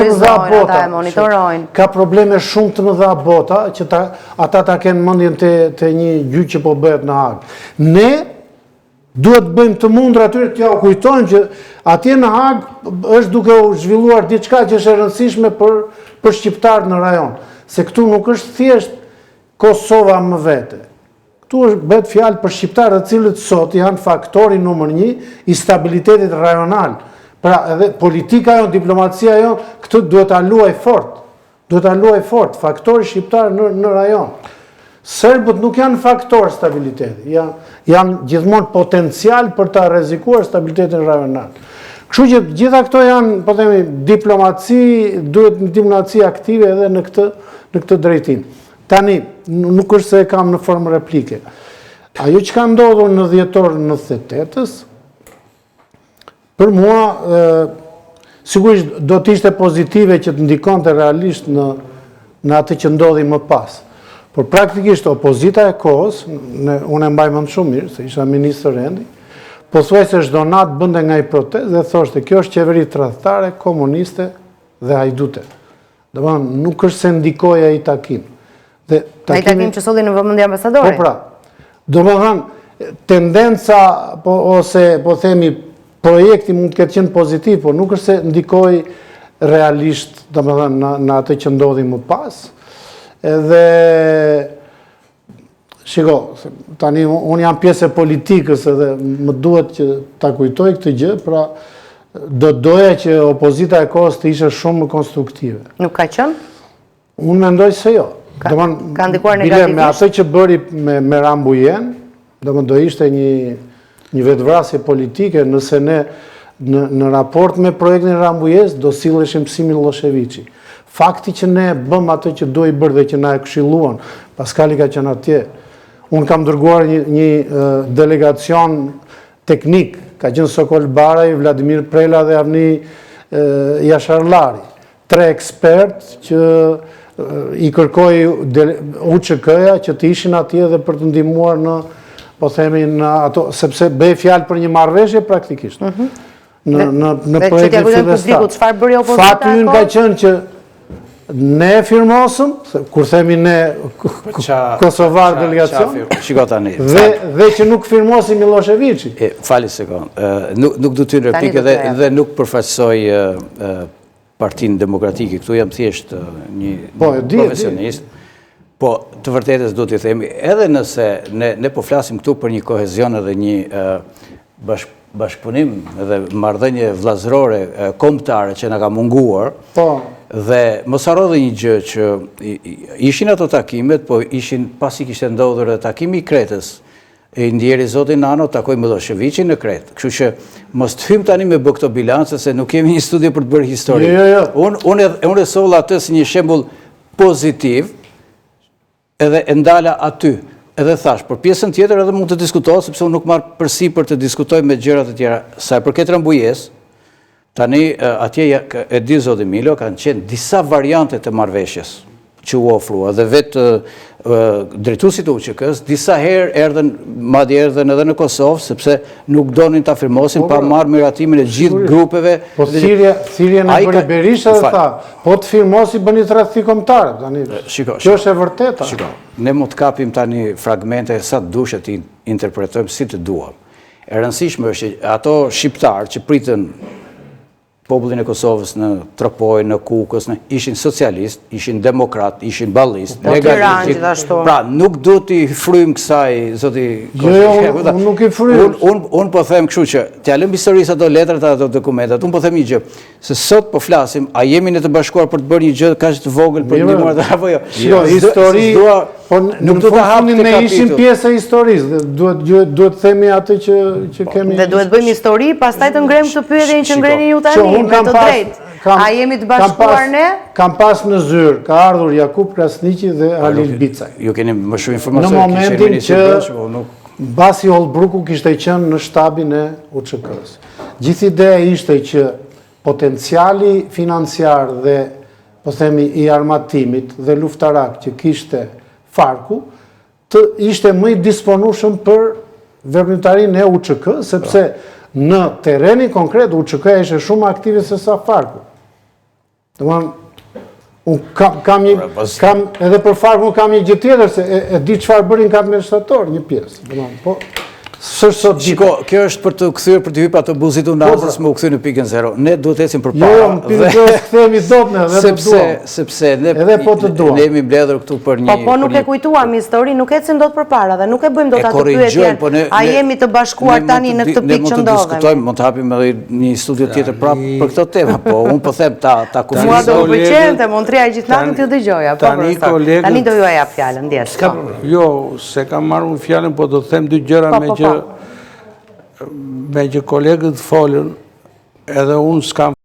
ata e monitorojnë. Ka probleme shumë të mëdha bota, që ata ta kenë mendjen të një gjyq që po bëhet në Hagë. Ne duhet bëjmë të mundër atyre t'ja u kujtojmë që atje në Hagë është duke u zhvilluar diçka që është e rëndësishme për shqiptarët në rajon. Se këtu nuk është thjesht Kosova më vete. Këtu është bëhet fjalë për shqiptarët të cilët sot janë faktori numër 1 i stabilitetit rajonal. Pra edhe politika jonë, diplomacia jonë, këtë duhet ta luaj fort. Duhet ta luaj fort, faktori shqiptar në rajon. Serbët nuk janë faktor stabiliteti, janë gjithmonë potencial për ta rrezikuar stabilitetin rajonal. Kështu që gjitha këto janë, po themi, diplomaci, duhet një diplomaci aktive edhe në këtë drejtim. Tani, nuk është se e kam në formë replike. Ajo që ka ndodhur në dhjetor 98-ës, për mua, sigurisht do t'ishte pozitive që të ndikonte realisht në atë që ndodhi më pas. Por praktikisht opozita e kohës, unë e mbaj mend shumë mirë, se isha ministër rendi, pothuajse çdo natë bënte nga i protestë dhe thoshte kjo është qeveri tradhtare, komuniste dhe hajdute. Domethënë nuk është se ndikoi ai takim. Ai takim që solli në vëmendje ambasadori. Po pra. Domethënë tendenca ose po themi projekti mund të ketë qenë pozitiv, por nuk është se ndikoi realisht, domethënë në atë që ndodhi më pas. Edhe shiko, tani unë jam pjesë e politikës edhe më duhet që ta kujtoj këtë gjë, pra doja që opozita e kohës të ishte shumë më konstruktive. Nuk ka qenë? Unë mendoj se jo. Ka ndikuar negativisht? Me atë që bëri me Rambujen, do ishte një vetvrasje politike nëse ne në raport me projektin Rambujes do silleshim si Miloševići. Fakti që ne bëm atë që do i bërë dhe që na e këshilluan, Paskali ka qenë atje. Unë kam dërguar një delegacion teknik, ka qenë Sokol Baraj, Vladimir Prela dhe Avni Jasharlari. 3 ekspert që i kërkoi UÇK-ja që të ishin atje dhe për të ndihmuar në, po themi, në ato, sepse bëj fjalë për një marrëveshje praktikisht. Në projektin fillestar. Fakti ynë ka qenë që ne firmosëm, kur themi ne Kosovar delegacion, dhe që nuk firmosi Miloševići. Fali sekond, nuk du ty në repike dhe nuk përfaqësoj Partinë Demokratike, këtu jam thjesht një profesionist, po të vërtetës du t'i themi, edhe nëse ne po flasim këtu për një kohezion edhe një bashkëpunim edhe marrëdhënie vllazërore kombëtare që na ka munguar, dhe mos harro dhe një gjë që ishin ato takimet, po ishin pasi kishte ndodhur takimi i Kretës, e ndjeri zoti Nano takoi Miloševićin në Kretë. Kështu që mos të hym tani me bë këto bilance se nuk kemi një studio për të bërë histori. Unë e solla atë si një shembull pozitiv, edhe e ndala aty. Edhe thash, për pjesën tjetër edhe mund të diskutohet, sepse unë nuk marr përsipër të diskutoj me gjërat e tjera. Sa i përket Rambujes, tani atje e di zoti Milo, kanë qenë disa variante të marrëveshjes që u ofrua, dhe vetë drejtuesit e UÇK-s disa herë erdhen, madje erdhen edhe në Kosovë, sepse nuk donin ta firmosin pa marrë miratimin e gjithë grupeve. Po thirrjen e bëri Berisha dhe tha, po të firmosi bëni tradhti kombëtare, tani. Kjo është e vërteta. Shiko, ne mund të kapim tani fragmente sa të duhet të interpretojmë si të duam. E rëndësishme është që ato shqiptarë që pritën popullin e Kosovës në Tropoj, në Kukës, ishin socialist, ishin demokrat, ishin ballist, legalisht. Pra, nuk do t'i frym kësaj, zoti... Jo, nuk i frym. Unë po them kështu që, t'ja lëm historisë ato letrat, ato dokumentat, unë po them një gjë, se sot po flasim, a jemi në të bashkuar për të bërë një gjë kaq të vogël për të ndihmuar apo jo? Jo, histori, nuk do të hapni ne ishim pjesë e historisë, duhet themi atë që kemi... Dhe duhet bëjmë histori, pastaj të ngrem këtë pyetje që ngreni ju tani, me të drejtë. A jemi të bashkuar ne? Kam pas në zyrë, ka ardhur Jakub Krasniqi dhe Halil Bicaj. Ju keni më shumë informacion. Në momentin që Basi Holbruku kishte qenë në shtabin e UÇK-s. Gjithë ideja ishte që potenciali financiar dhe, po themi, i armatimit dhe luftarak që kishte Farku, të ishte më i disponueshëm për veprimtarinë e UÇK, sepse në terrenin konkret UÇK ishte shumë aktive se sa Farku. Kam edhe për farë, unë kam një gjë tjetër, se e di çfarë bërin ka administrator, një pjesë. Po, shiko, kjo është për të kthyer për të hyrë ato buzit unazës me u kthy në pikën 0. Ne duhet të ecim përpara. Jo, në pikën 0 kthehemi dot ne, sepse ne jemi mbledhur këtu për një. Po nuk e kujtuam histori, nuk ecim dot përpara dhe nuk e bëjmë dot atë pyetje. A jemi të bashkuar tani në këtë pikë që ndodhem? Ne mund të diskutojmë, mund të hapim edhe një studio tjetër prapë për këtë temë, po unë po them ta kufizoj. Mua do të pëlqente Montria gjithnatën t'ju dëgjoja. Tani do ju jap fjalën, ndjes. Jo, se kam marrë fjalën, po do të them dy gjëra me që kolegët folën, edhe unë s'kam